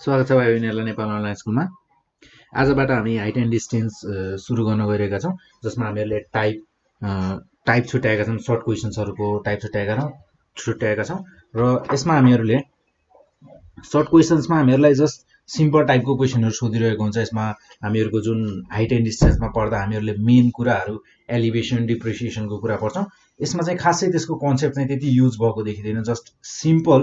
स्वागत छ भाइ बहिनीहरुलाई नेपाल अनलाइन स्कुलमा। आजबाट हामी हाइट एन्ड डिस्टेन्स सुरु गर्न गइरहेका छौं, जसमा हामीहरूले टाइप छुट्याएका छौं, सर्ट क्वेशन्सहरुको टाइप छुट्याएका छौं र यसमा हामीहरूले सर्ट क्वेशन्समा हामीहरूलाई जस्ट सिम्पल टाइपको क्वेशनहरु सोधिरहेको हुन्छ। यसमा हामीहरूको जुन हाइट एन्ड डिस्टेन्समा पढ्दा हामीहरूले मेन कुराहरु एलिभेसन डिप्रिसिएसनको कुरा पढ्छौं। यसमा चाहिँ खासै त्यसको कन्सेप्ट चाहिँ त्यति युज भएको देखिदैन, जस्ट सिम्पल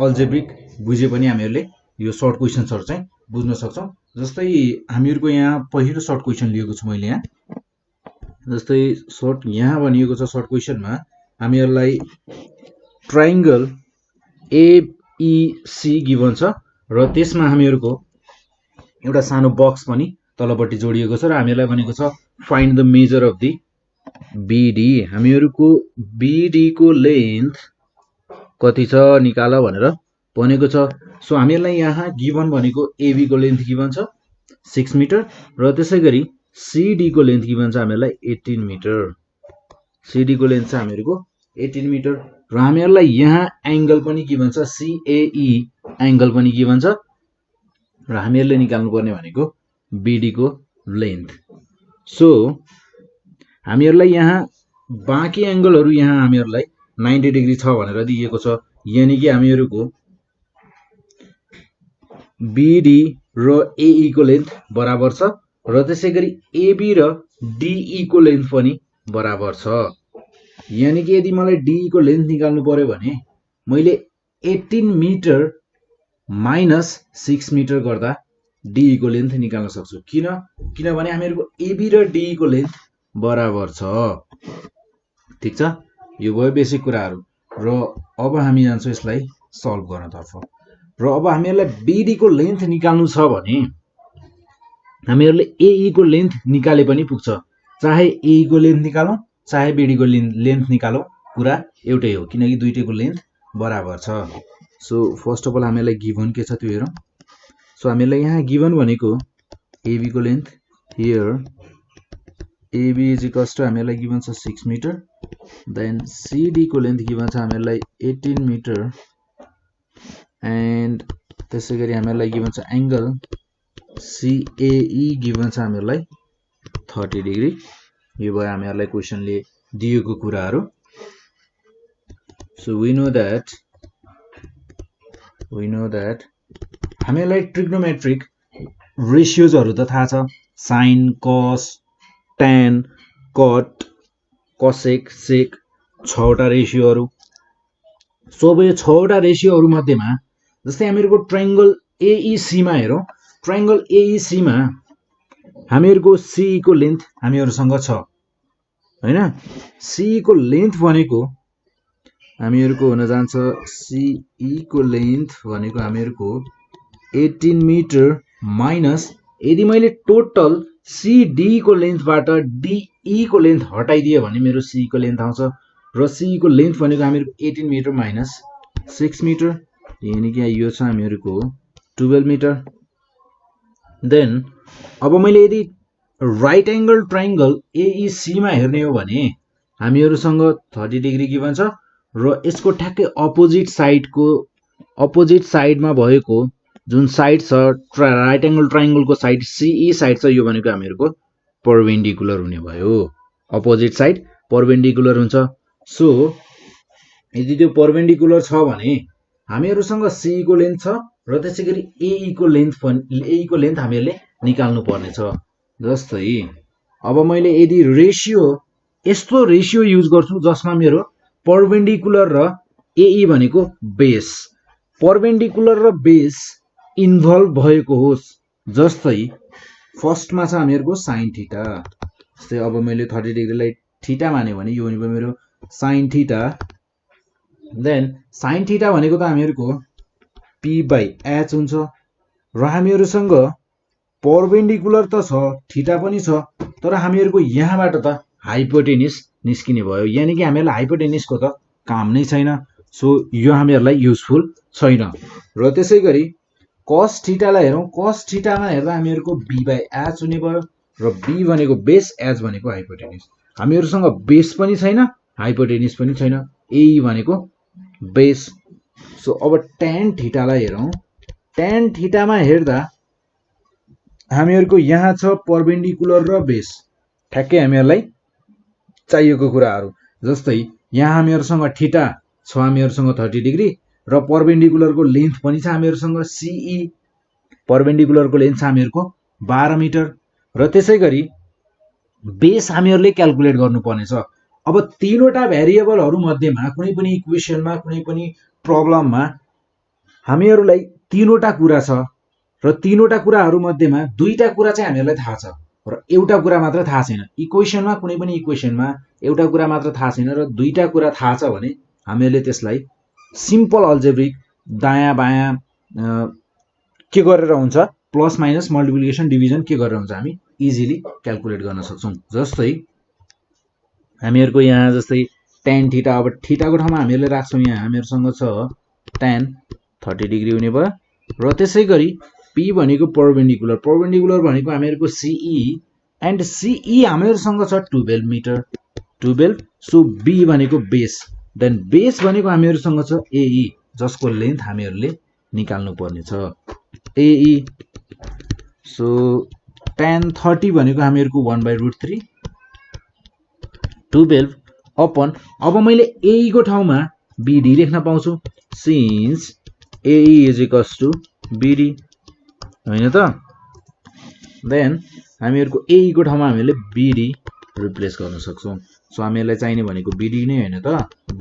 अल्जेब्रिक बुझे पनि हामीहरूले यो सर्ट क्वेशन्सहरु चाहिँ बुझ्न सक्छौं। जस्तै हामीहरूको यहाँ पहिलो सर्ट क्वेशन लिएको छु मैले यहाँ। जस्तै सर्ट यहाँ भनिएको छ सर्ट क्वेशनमा हामीहरूलाई ट्रायंगल ABC गिभन छ र त्यसमा हामीहरूको एउटा सानो बक्स पनि तलपट्टि जोडिएको छ र हामीलाई भनेको छ find the measure of the BD। हामीहरूको BD को लेन्थ कति छ निकाल भनेर भनेको छ। सो हामीलाई यहाँ गिभन भनेको AB को लेन्थ गिभन छ 6 मिटर र त्यसैगरी CD को लेन्थ गिभन छ हामीलाई 18 मिटर। CD को लेन्थ छ हामीहरूको 18 मिटर र हामीहरूलाई यहाँ एंगल पनि गिभन छ, CAE एंगल पनि गिभन छ र हामीहरूले निकाल्नु पर्ने भनेको BD को लेन्थ। सो हामीहरूलाई यहाँ बाँकी एंगलहरु यहाँ हामीहरूलाई 90 डिग्री छ भनेर दिएको छ, यानी कि हामीहरूको BD र AE को लेन्थ बराबर छ र त्यसैगरी AB र DE को लेन्थ पनि बराबर छ। यानी कि यदि मलाई DE को लेन्थ निकाल्नु पर्यो भने मैले 18 मिटर माइनस 6 मिटर गर्दा DE को लेन्थ निकाल्न सक्छु। किनभने हामीहरूको AB र DE को लेन्थ बराबर छ। ठीक छ, यो भयो बेसिक कुराहरु र अब हामी जान्छौं यसलाई सल्भ गर्नतर्फ। र अब हामीहरूलाई BD को लेन्थ निकाल्नु छ भने हामीहरूले AE को लेन्थ निकाले पनि पुग्छ। चाहे AE को लेन्थ निकालौं चाहे BD को लेन्थ निकालौं, कुरा एउटै हो किनकि दुईटैको लेन्थ बराबर छ। सो फर्स्ट अफ अल हामीलाई गिभन के छ त्यो हेरौं। सो हामीलाई यहाँ गिभन भनेको AB को length here AB is equals to हामीलाई गिभन छ 6 मिटर, देन CD को लेन्थ गिभन छ हामीलाई 18 मिटर एन्ड त्यसैगरी हामीलाई गिभन छ एंगल CAE गिभन छ हामीलाई 30 डिग्री। यो भयो हामीहरूलाई क्वेशनले दिएको कुराहरु। सो वी नो दैट हामीलाई ट्रिग्नोमेट्रिक रेशियोजहरु त थाहा छ, साइन कस tan कट कोसेक सेक 6 वटा रेशियोहरु। सो अब यो 6 वटा रेशियोहरु मध्येमा जस्तै हामीहरुको ट्रायंगल AEC मा हेरौं। ट्रायंगल AEC मा हामीहरुको CE को लेन्थ हामीहरुसँग छ हैन। CE को लेन्थ भनेको हामीहरुको हुन जान्छ CE को लेन्थ भनेको हामीहरुको 18 मिटर माइनस यदि मैले टोटल CD को लेन्थबाट DE को लेन्थ हटाइदिए भने मेरो CE को लेन्थ आउँछ र CE को लेन्थ भनेको हामीहरुको 18 मिटर माइनस 6 मिटर, यानी कि यो छ हामीहरुको 12 मिटर। देन अब मैले यदि राइट एंगल ट्रायंगल AEC मा हेर्ने हो भने हामीहरुसँग 30 डिग्री गिभन छ र यसको ठ्याक्कै अपोजिट साइडमा भएको जुन साइड छ राइट एंगल ट्रायंगल को साइड CE साइड छ, यो भनेको हामीहरुको परपेन्डिकुलर हुने भयो। अपोजिट साइड परपेन्डिकुलर हुन्छ। सो यदि त्यो परपेन्डिकुलर छ भने हामीहरुसँग CE को लेन्थ छ र त्यसैगरी AE को लेन्थ हामीहरुले निकाल्नु पर्ने छ। जस्तै अब मैले यदि यस्तो रेशियो युज गर्छु जसमा मेरो परपेन्डिकुलर र AE भनेको बेस, परपेन्डिकुलर र बेस इन्भल्भ भएको होस्। जस्तै फर्स्टमा छ हामीहरुको sin थीटा। जस्तै अब मैले 30 डिग्रीलाई थीटा माने भने यो भनेको मेरो sin theta. Then sin theta भनेको त हामीहरुको P/h हुन्छ र हामीहरुसँग परपेन्डिकुलर त छ, थीटा पनि छ, तर हामीहरुको यहाँबाट त हाइपोटेनिस निस्किने भयो, यानी कि हामीहरुलाई हाइपोटेनिसको त काम नै छैन। सो यो हामीहरुलाई युजफुल छैन। र त्यसैगरी cos थीटालाई हेरौं। cos थीटामा हेर्दा हामीहरुको B/h हुने भयो र B भनेको बेस, h भनेको हाइपोटेनिस। हामीहरुसँग बेस पनि छैन हाइपोटेनिस पनि छैन, AE भनेको बेस। सो अब tan थीटालाई हेरौं। tan थीटामा हेर्दा हामीहरुको यहाँ छ परपेन्डिकुलर र बेस ठ्याक्कै हामीहरुलाई चाहिएको कुराहरु जस्तै यहाँ हामीहरुसँग थीटा छ हामीहरुसँग 30 डिग्री र परपेन्डिकुलरको लेन्थ पनि छ हामीहरुसँग CE परपेन्डिकुलरको लेन्थ छ हामीहरुको 12 मिटर र त्यसैगरी बेस हामीहरुले क्याल्कुलेट गर्नुपर्ने छ अब तीनवटा भेरिएबलहरु मध्येमा कुनै पनि इक्वेसनमा कुनै पनि प्रब्लममा हामीहरुलाई तीनवटा कुरा छ र तीनवटा कुराहरु मध्येमा दुईटा कुरा चाहिँ हामीहरुलाई थाहा छ र एउटा कुरा मात्र थाहा छैन इक्वेसनमा कुनै पनि इक्वेसनमा एउटा कुरा मात्र थाहा छैन र दुईटा कुरा थाहा छ भने हामीहरुले त्यसलाई सिम्पल अल्जेब्रिक दायाँ बायाँ के गरेर हुन्छ प्लस माइनस मल्टिप्लिकेसन डिभिजन के गरेर हुन्छ हामी इजिली क्याल्कुलेट गर्न सक्छौं जस्तै हामीहरुको यहाँ जस्तै tan थीटा अब थीटाको ठाउँमा हामीहरुले राख्छौं यहाँ हामीहरुसँग छ tan 30 डिग्री हुने भयो र त्यसैगरी p भनेको परपेन्डिकुलर भनेको हामीहरुको CE एन्ड CE हामीहरुसँग छ 12 मिटर 12 सो b भनेको बेस देन बेस भनेको हामीहरुसँग छ AE जसको लेन्थ हामीहरुले निकाल्नु पर्ने छ AE सो tan 30 भनेको हामीहरुको 1/√3 12 अपन अब मैले AE को ठाउँमा BD लेख्न पाउँछु since AE is equals to BD हैन त देन हामीहरुको AE को ठाउँमा हामीले BD रिप्लेस गर्न सक्छौं सो हामीहरुलाई चाहिने भनेको BD नै हैन त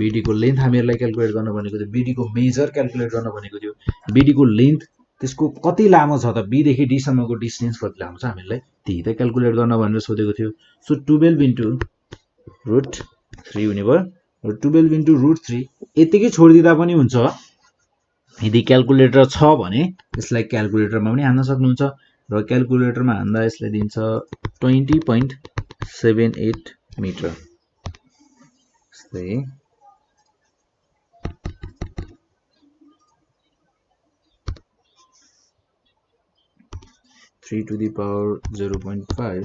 BD को लेन्थ हामीहरुलाई क्याल्कुलेट गर्न भनेको थियो BD को मेजर क्याल्कुलेट गर्न भनेको थियो BD को लेन्थ त्यसको कति लामो छ त B देखि D सम्मको डिस्टेन्स कति लामो छ हामीहरुलाई त्यही त क्याल्कुलेट गर्न भनेर सोधेको थियो सो 12 * √3 हुने भयो र 12 * √3 यतिकै छोडिदिदा पनि हुन्छ यदि क्याल्कुलेटर छ भने यसलाई क्याल्कुलेटरमा पनि हाल्न सक्नुहुन्छ र क्याल्कुलेटरमा हाल्दा यसले दिन्छ 20.78 मिटर यस्तै 3 to the power 0.5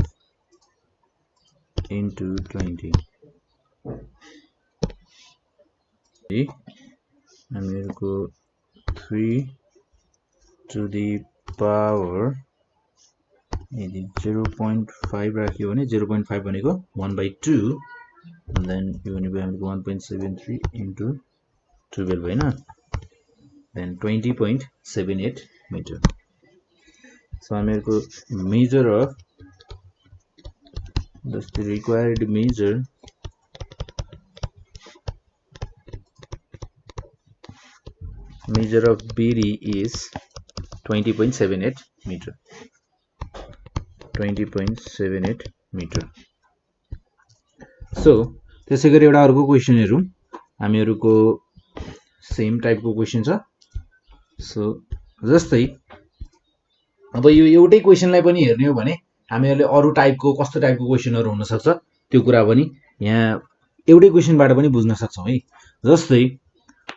into 20 हामीहरुको 3 to the power यदि 0.5 राख्यो भने 0.5 भनेको 1/2 देन यो भनेको हामीको 1.73 into 12 हैन देन 20.78 मिटर सो हामीहरुको measure of the required measure of BD is 20.78 meter 20.78 meter so त्यसैगरी एउटा अर्को क्वेशन हेरौं हामीहरुको सेम टाइपको क्वेशन छ सो जस्तै अब यो एउटै क्वेशनलाई पनि हेर्ने हो भने हामीहरुले अरु टाइपको कस्तो टाइपको क्वेशनहरु हुन सक्छ त्यो कुरा पनि यहाँ एउटै क्वेशनबाट पनि बुझ्न सक्छौं है जस्तै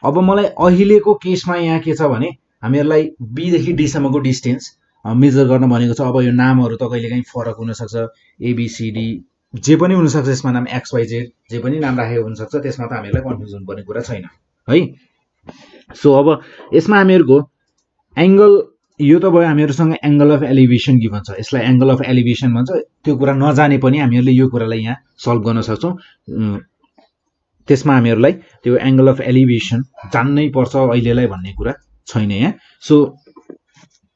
अब मलाई अहिलेको केसमा यहाँ के छ भने हामीहरुलाई B देखि D सम्मको डिस्टेन्स मेजर गर्न भनेको छ अब यो नामहरु त कहिलेकाहीँ फरक हुन सक्छ ABCD जे पनि हुन सक्छ यसमा नाम XYZ जे पनि नाम राखेको हुन सक्छ त्यसमा त हामीहरुलाई कन्फ्युजन पर्ने कुरा छैन है सो अब यसमा हामीहरुको एंगल यो त भयो हामीहरुसँग एंगल अफ एलिभेसन गिभन छ यसलाई एंगल अफ एलिभेसन भन्छ त्यो कुरा नजाने पनि हामीहरुले यो कुरालाई यहाँ सल्भ गर्न सक्छौं त्यसमा हामीहरुलाई त्यो एंगल अफ एलिभेसन जान्नै पर्छ अहिलेलाई भन्ने कुरा छैन यहाँ सो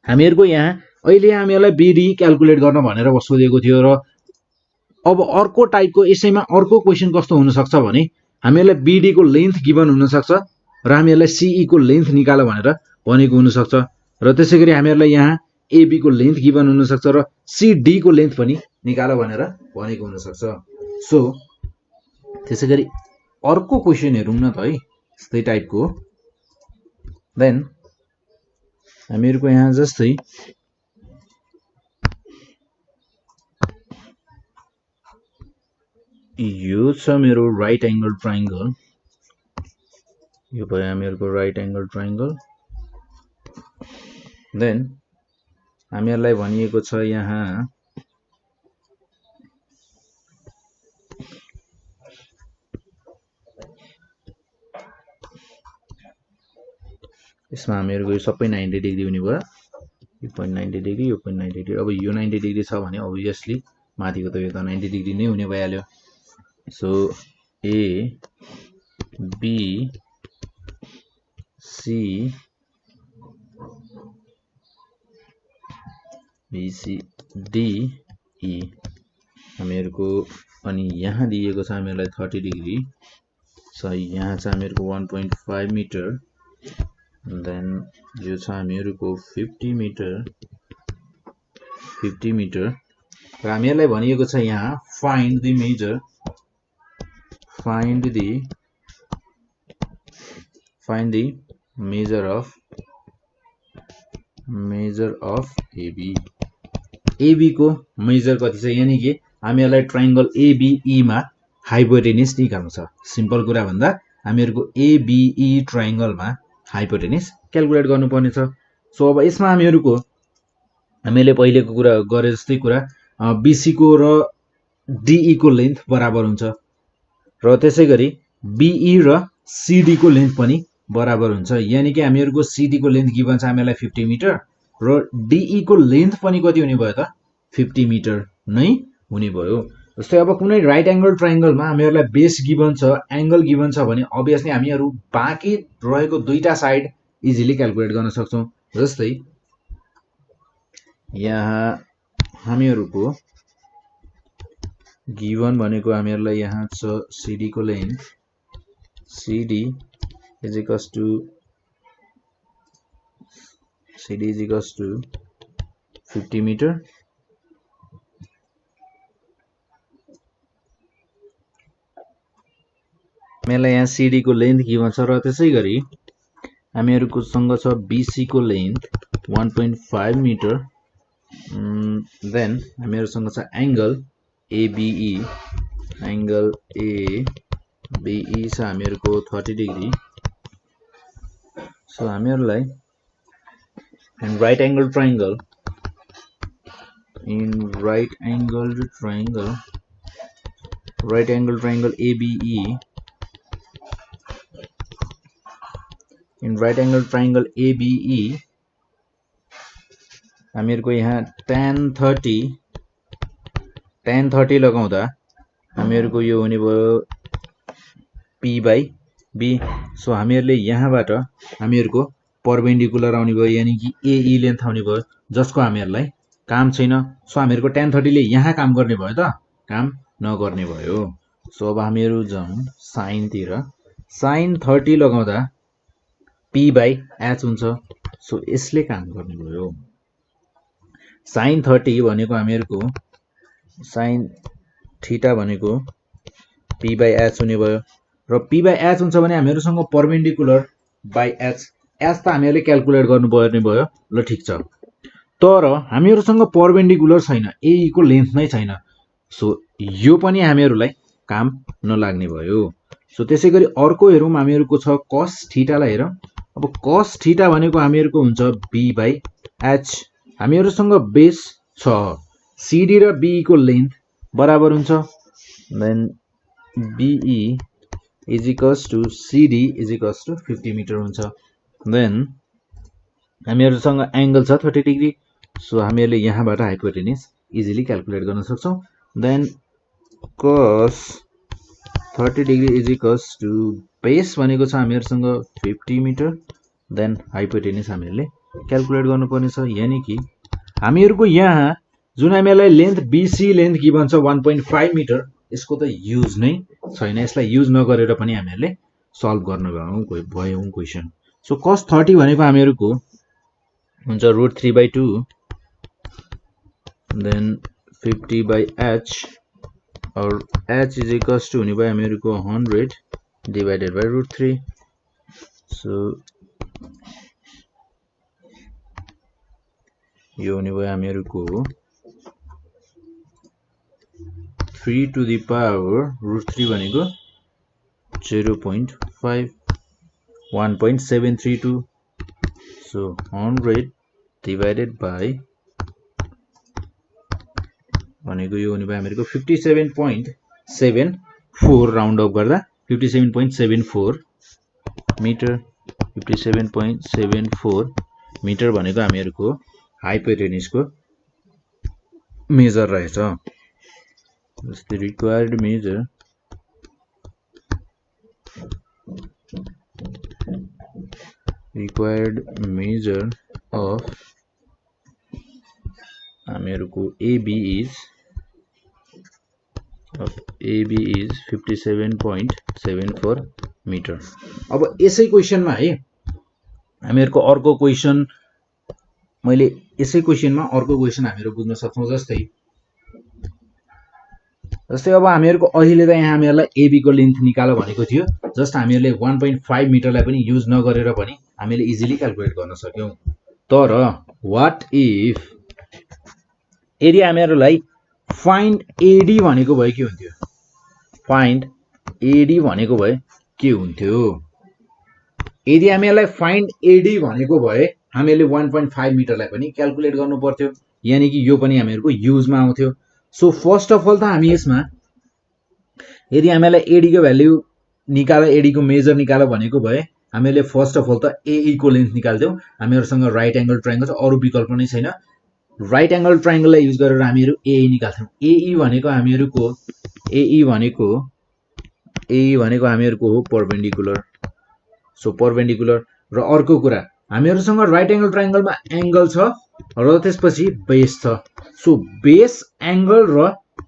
हामीहरुको यहाँ अहिले हामीहरुलाई BD क्याल्कुलेट गर्न भनेर सोधेको थियो र अब अर्को टाइपको यसैमा अर्को क्वेशन कस्तो हुन सक्छ भने हामीहरुलाई BD को लेन्थ गिभन हुन सक्छ र हामीहरुलाई CE को लेन्थ निकाल भनेर भनेको हुन सक्छ र त्यसैगरी हामीहरुलाई यहाँ AB को लेन्थ गिभन हुन सक्छ र CD को लेन्थ पनि निकाल भनेर भनेको हुन सक्छ सो त्यसैगरी अर्को क्वेशन हेरौं न त है यस्तै टाइपको देन हामीहरुको यहाँ जस्तै यो छ मेरो राइट एंगल ट्रायंगल यो भयो हामीहरुको राइट एंगल ट्रायंगल देन हामीहरुलाई भनिएको छ यहाँ यसमा हामीहरुको यो सबै 90 डिग्री हुने भयो यो 0.90 डिग्री यो 0.90 डिग्री। अब यो 90 डिग्री छ भने अभियसली माथिको त यो त 90 डिग्री नै हुने भइहाल्यो। So A B C D E हामीहरूको अनि यहाँ दिएको छ हामीहरूलाई 30 डिग्री। सो यहाँ चाहिँ हामीहरूको 1.5 मिटर, देन यो छ हामीहरूको 50 मिटर र हामीहरूलाई भनिएको छ यहाँ find the measure of AB को मेजर कति छ, यानी कि हामीहरूलाई ट्रायंगल एबीई मा हाइपोटेनिस निकाल्नु छ। सिम्पल कुरा भन्दा हामीहरूको एबीई ट्रायंगलमा हाइपोटेनिस क्याल्कुलेट गर्नुपर्ने छ। सो अब यसमा हामीले पहिलेको कुरा गरे जस्तै कुरा बीसी को र डीई को लेन्थ बराबर हुन्छ र त्यसै गरी बीई र सीडी को लेन्थ पनि बराबर हुन्छ। यानी कि हामीहरूको सीडी को लेन्थ गिभन छ हामीलाई 50 मिटर र डीई को लेन्थ पनि कति हुने भयो त 50 मिटर नै हुने भयो। जस्तै अब कुनै राइट एंगल ट्रायंगलमा हामीहरूलाई बेस गिभन छ, एंगल गिभन छ भने अभियसली हामीहरू बाँकी रहेको दुईटा साइड इजिली क्याल्कुलेट गर्न सक्छौं। जस्तै यहाँ हामीहरूको गिभन भनेको हामीहरूलाई यहाँ छ सीडी को length, CD is equals to 50 metre हामीलाई यहाँ सीडी को लेन्थ गिभन छ र त्यसै गरी हामीहरूको सँग छ बीसी को लेन्थ 1.5 मिटर, देन हामीहरूसँग छ एंगल एबीई छ हामीहरूको 30 डिग्री। सो हामीहरूलाई in right angle triangle ABE, in right angle triangle ABE हामीहरूको यहाँ tan 30 लगाउँदा हामीहरूको यो हुने भयो p by b। सो हामीहरूले यहाँबाट हामीहरूको परपेन्डिकुलर आउने भयो, यानी कि एई लेन्थ आउने भयो, जसको हामीहरूलाई काम छैन। सो हामीहरूको tan 30 ले यहाँ काम गर्ने भयो त, काम नगर्ने भयो। सो अब हामीहरू जाउँ साइन तिर। साइन 30 लगाउँदा p by h हुन्छ, सो यसले काम गर्ने भयो। साइन 30 भनेको हामीहरूको साइन थीटा भनेको p by h हुने भयो र p by h हुन्छ भने हामीहरूसँग परपेन्डिकुलर by h त हामीहरूले क्याल्कुलेट गर्नुपर्ने भयो। ल ठीक छ, तर हामीहरूसँग परपेन्डिकुलर छैन, एई को लेन्थ नै छैन। सो यो पनि हामीहरूलाई काम नलाग्ने भयो। सो त्यसै गरी अर्को हेरौँ, हामीहरूको छ cos थीटा लाई हेरौँ। अब cos थीटा भनेको हामीहरूको हुन्छ b by h। हामीहरूसँग बेस छ, सीडी र बीई को लेन्थ बराबर हुन्छ, then BE is equals to CD is equals to 50 metre हुन्छ। देन हामीहरूसँग एंगल छ 30 डिग्री। सो हामीहरूले यहाँबाट हाइपोटेनिस इजिली क्याल्कुलेट गर्न सक्छौं। Then cos 30 degree is equals to base भनेको छ हामीहरूसँग 50 मिटर, देन हाइपोटेनिस हामीहरूले क्याल्कुलेट गर्नुपर्ने छ। यानी कि हामीहरूको यहाँ जुन हामीलाई लेन्थ बीसी लेन्थ गिभन छ 1.5 मिटर, यसको त युज नै छैन। यसलाई युज नगरेर पनि हामीहरूले सल्भ गर्न भयौं क्वेशन। सो cos 30 भनेको हामीहरूको हुन्छ √3/2, देन 50 by h और h इज इक्वल्स टु हुने भयो हामीहरूको 100 डिवाइडेड बाइ √3। सो यो हुने भयो हामीहरूको 3 to the power √3 भनेको 0.5 1.732। सो 100 डिवाइडेड बाइ भनेको यो हुने भयो हामीहरूको 57.74 राउन्ड अफ गर्दा 57.74 मिटर। 57.74 मिटर भनेको हामीहरूको हाइपोटेनिसको मेजर रहेछ। जस्तै रिक्वायर्ड मेजर अफ हामीहरूको AB is 57.74 मिटर। अब यसै क्वेशनमा है हामीहरूको अर्को क्वेशन मैले यसै क्वेशनमा अर्को क्वेशन हामीहरू बुझ्न सक्छौं। जस्तै अब हामीहरूको अहिले त यहाँ हामीहरूलाई AB को लेन्थ निकाल भनेको थियो। जस्ट हामीहरूले 1.5 मिटरलाई पनि युज नगरेर पनि हामीले इजिली क्याल्कुलेट गर्न सक्यौं। तर व्हाट इफ यदि हामीहरूलाई फाइन्ड AD भनेको भए के हुन्थ्यो? फाइन्ड AD भनेको भए के हुन्थ्यो? यदि हामीलाई फाइन्ड AD भनेको भए हामीले 1.5 मिटरलाई पनि क्याल्कुलेट गर्नु पर्थ्यो, यानी कि यो पनि हामीहरुको युजमा आउँथ्यो। सो फर्स्ट अफ अल त हामी यसमा यदि हामीलाई AD को भ्यालु निकाल, AD को मेजर निकाल भनेको भए हामीले फर्स्ट अफ अल त AE को लेन्थ निकाल्थ्यौं। हामीहरुसँग राइट एंगल ट्रायंगल छ, अरु विकल्प नै छैन। राइट एंगल ट्रायंगललाई युज गरेर हामीहरु AE निकाल्छौं। AE भनेको हामीहरुको हो परपेन्डिकुलर। सो परपेन्डिकुलर र अर्को कुरा हामीहरुसँग राइट एंगल ट्रायंगलमा एंगल छ र त्यसपछि बेस छ। सो बेस एंगल र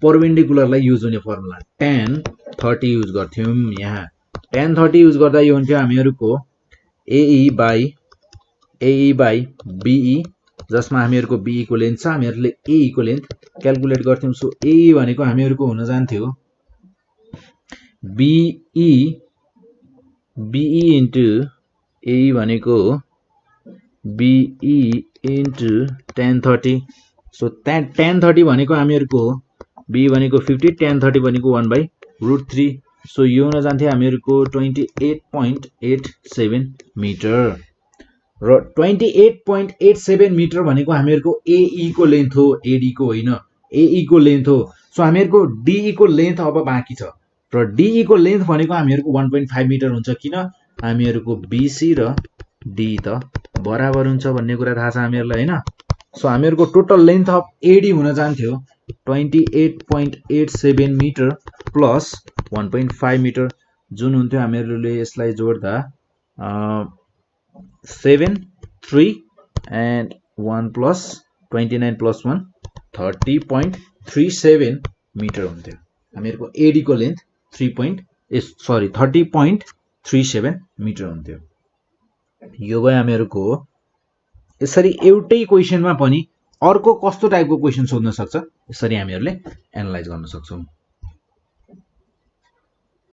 परपेन्डिकुलरलाई युज हुने फर्मुला tan 30 युज गर्थ्यौं। यहाँ tan 30 युज गर्दा यो हुन्थ्यो हामीहरुको AE बाइ BE, जसमा हामीहरुको BE को लेन्थ छ, हामीहरुले AE को लेन्थ क्याल्कुलेट गर्थ्यौं। सो AE भनेको हामीहरुको हुन जान्थ्यो BE इन्टु AE भनेको BE into tan 30। So tan 30 भनेको हामीहरुको BE भनेको 50, tan 30 भनेको 1/√3। सो यो हुन जान्थ्यो हामीहरुको 28.87 मिटर। र 28.87 मिटर भनेको हामीहरुको AE को लेन्थ हो, AD को होइन, AE को लेन्थ हो। सो हामीहरुको DE को लेन्थ अब बाँकी छ र DE को लेन्थ भनेको हामीहरुको 1.5 मिटर हुन्छ। किन? हामीहरुको BC र DE त बराबर हुन्छ भन्ने कुरा थाहा छ हामीहरुलाई, हैन? सो हामीहरुको टोटल लेन्थ अफ AD हुन जान्थ्यो 28.87 मिटर प्लस 1.5 मिटर, जुन हुन्थ्यो हामीहरुले यसलाई जोड्दा 7, 3 and 1 plus 29 plus 1 30.37 मिटर हुन्थ्यो। हामीहरुको AD को लेन्थ 30.37 मिटर हुन्थ्यो। यो भयो हामीहरुको। यसरी एउटै क्वेशनमा पनि अर्को कस्तो टाइपको क्वेशन सोध्न सक्छ, यसरी हामीहरुले एनालाइज गर्न सक्छौं।